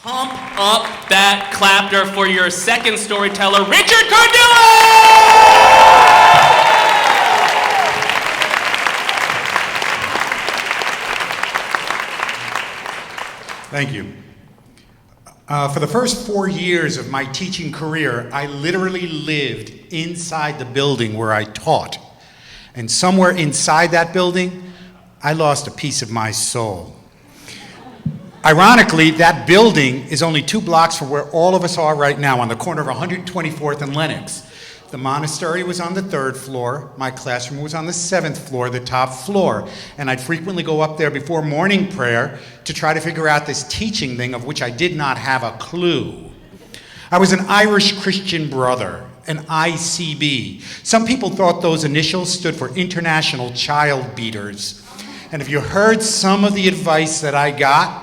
Pump up that clapter for your second storyteller, Richard Cardillo! Thank you. For the first 4 years of my teaching career, I literally lived inside the building where I taught. And somewhere inside that building, I lost a piece of my soul. Ironically, that building is only 2 blocks from where all of us are right now, on the corner of 124th and Lenox. The monastery was on the 3rd floor. My classroom was on the 7th floor, the top floor. And I'd frequently go up there before morning prayer to try to figure out this teaching thing of which I did not have a clue. I was an Irish Christian brother, an ICB. Some people thought those initials stood for International Child Beaters. And if you heard some of the advice that I got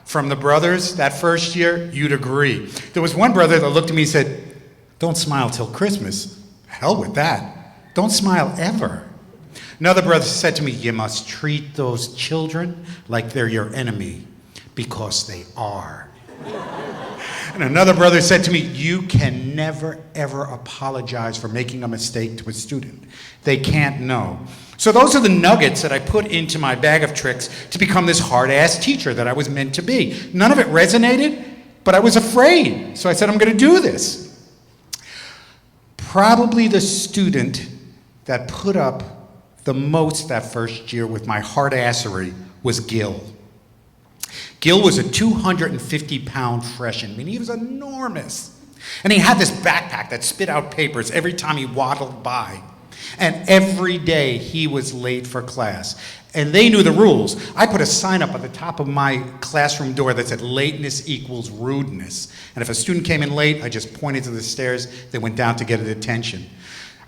from the brothers that first year, you'd agree. There was one brother that looked at me and said, "Don't smile till Christmas." Hell with that. Don't smile ever. Another brother said to me, "You must treat those children like they're your enemy, because they are." And another brother said to me, "You can never, ever apologize for making a mistake to a student. They can't know." So those are the nuggets that I put into my bag of tricks to become this hard-ass teacher that I was meant to be. None of it resonated, but I was afraid. So I said, I'm going to do this. Probably the student that put up the most that first year with my hard-assery was Gil. Gil was a 250-pound freshman. I mean, he was enormous. And he had this backpack that spit out papers every time he waddled by. And every day he was late for class. And they knew the rules. I put a sign up at the top of my classroom door that said lateness equals rudeness. And if a student came in late, I just pointed to the stairs. They went down to get attention.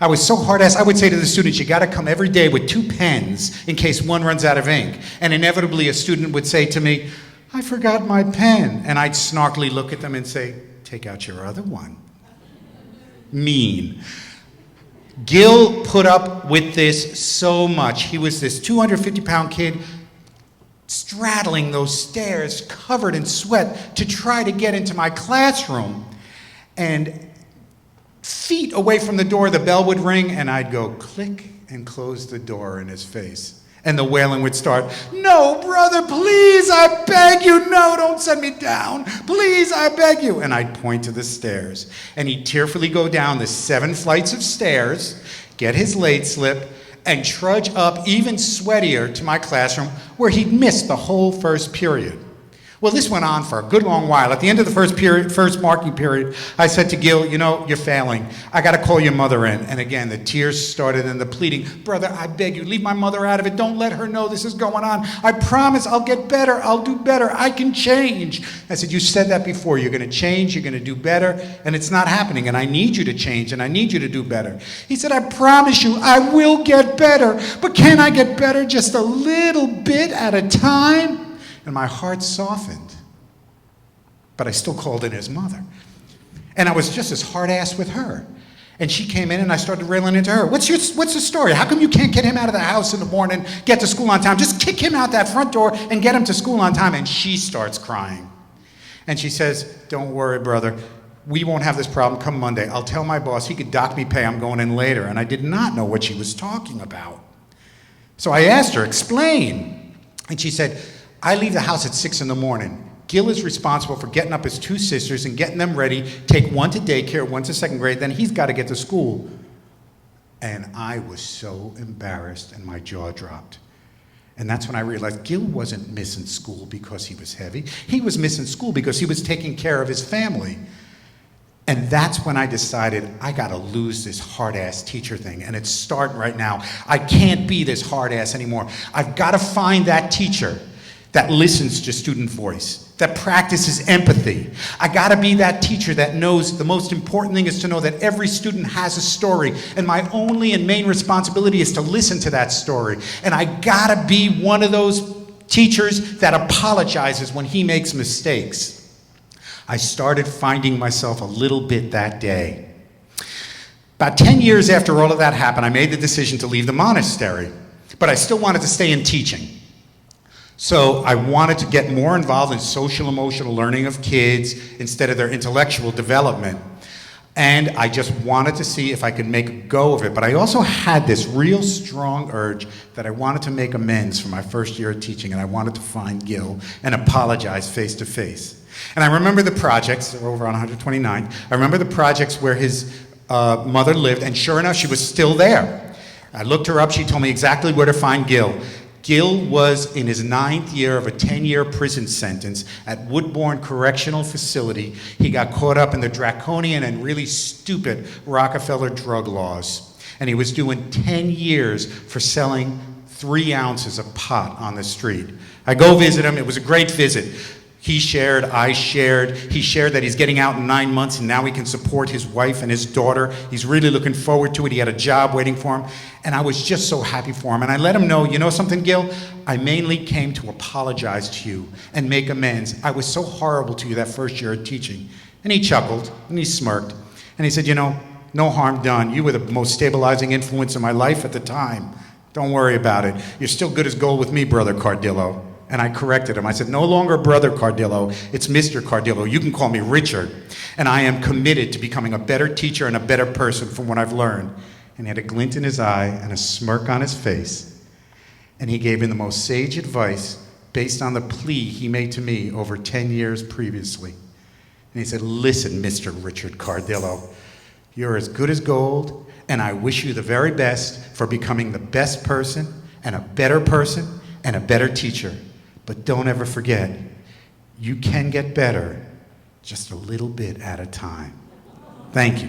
I was so hard-ass, I would say to the students, you gotta come every day with 2 pens in case one runs out of ink. And inevitably a student would say to me, "I forgot my pen." And I'd snarkily look at them and say, "Take out your other one." Mean. Gil put up with this so much. He was this 250-pound kid straddling those stairs, covered in sweat, to try to get into my classroom. And feet away from the door, the bell would ring, and I'd go click and close the door in his face. And the wailing would start. "No, brother, please, I beg you. No, don't send me down. Please, I beg you." And I'd point to the stairs. And he'd tearfully go down the 7 flights of stairs, get his late slip, and trudge up even sweatier to my classroom, where he'd missed the whole first period. Well, this went on for a good long while. At the end of the first marking period, I said to Gil, "You know, you're failing. I got to call your mother in." And again, the tears started and the pleading. "Brother, I beg you, leave my mother out of it. Don't let her know this is going on. I promise I'll get better. I'll do better. I can change." I said, "You said that before. You're going to change. You're going to do better. And it's not happening. And I need you to change. And I need you to do better." He said, "I promise you, I will get better. But can I get better just a little bit at a time?" And my heart softened. But I still called in his mother. And I was just as hard-assed with her. And she came in and I started railing into her. What's the story? How come you can't get him out of the house in the morning, get to school on time? Just kick him out that front door and get him to school on time. And she starts crying. And she says, "Don't worry, brother. We won't have this problem come Monday. I'll tell my boss. He could dock me pay. I'm going in later." And I did not know what she was talking about. So I asked her, "Explain." And she said, "I leave the house at 6 in the morning. Gil is responsible for getting up his 2 sisters and getting them ready, take one to daycare, one to 2nd grade, then he's got to get to school." And I was so embarrassed and my jaw dropped. And that's when I realized Gil wasn't missing school because he was heavy. He was missing school because he was taking care of his family. And that's when I decided I got to lose this hard-ass teacher thing. And it's starting right now. I can't be this hard-ass anymore. I've got to find that teacher that listens to student voice, that practices empathy. I gotta be that teacher that knows the most important thing is to know that every student has a story, and my only and main responsibility is to listen to that story. And I gotta be one of those teachers that apologizes when he makes mistakes. I started finding myself a little bit that day. About 10 years after all of that happened, I made the decision to leave the monastery, but I still wanted to stay in teaching. So I wanted to get more involved in social emotional learning of kids instead of their intellectual development. And I just wanted to see if I could make a go of it. But I also had this real strong urge that I wanted to make amends for my first year of teaching, and I wanted to find Gil and apologize face to face. And I remember the projects, they were over on 129th. I remember the projects where his mother lived, and sure enough, she was still there. I looked her up, she told me exactly where to find Gil. Gil was in his 9th year of a 10-year prison sentence at Woodbourne Correctional Facility. He got caught up in the draconian and really stupid Rockefeller drug laws. And he was doing 10 years for selling 3 ounces of pot on the street. I go visit him. It was a great visit. He shared, I shared. He shared that he's getting out in 9 months and now he can support his wife and his daughter. He's really looking forward to it. He had a job waiting for him. And I was just so happy for him. And I let him know, you know something, Gil? I mainly came to apologize to you and make amends. I was so horrible to you that first year of teaching. And he chuckled and he smirked. And he said, you know, no harm done. You were the most stabilizing influence in my life at the time. Don't worry about it. You're still good as gold with me, Brother Cardillo. And I corrected him. I said, no longer Brother Cardillo, it's Mr. Cardillo. You can call me Richard. And I am committed to becoming a better teacher and a better person from what I've learned. And he had a glint in his eye and a smirk on his face. And he gave me the most sage advice based on the plea he made to me over 10 years previously. And he said, listen, Mr. Richard Cardillo, you're as good as gold, and I wish you the very best for becoming the best person and a better teacher. But don't ever forget, you can get better just a little bit at a time. Thank you.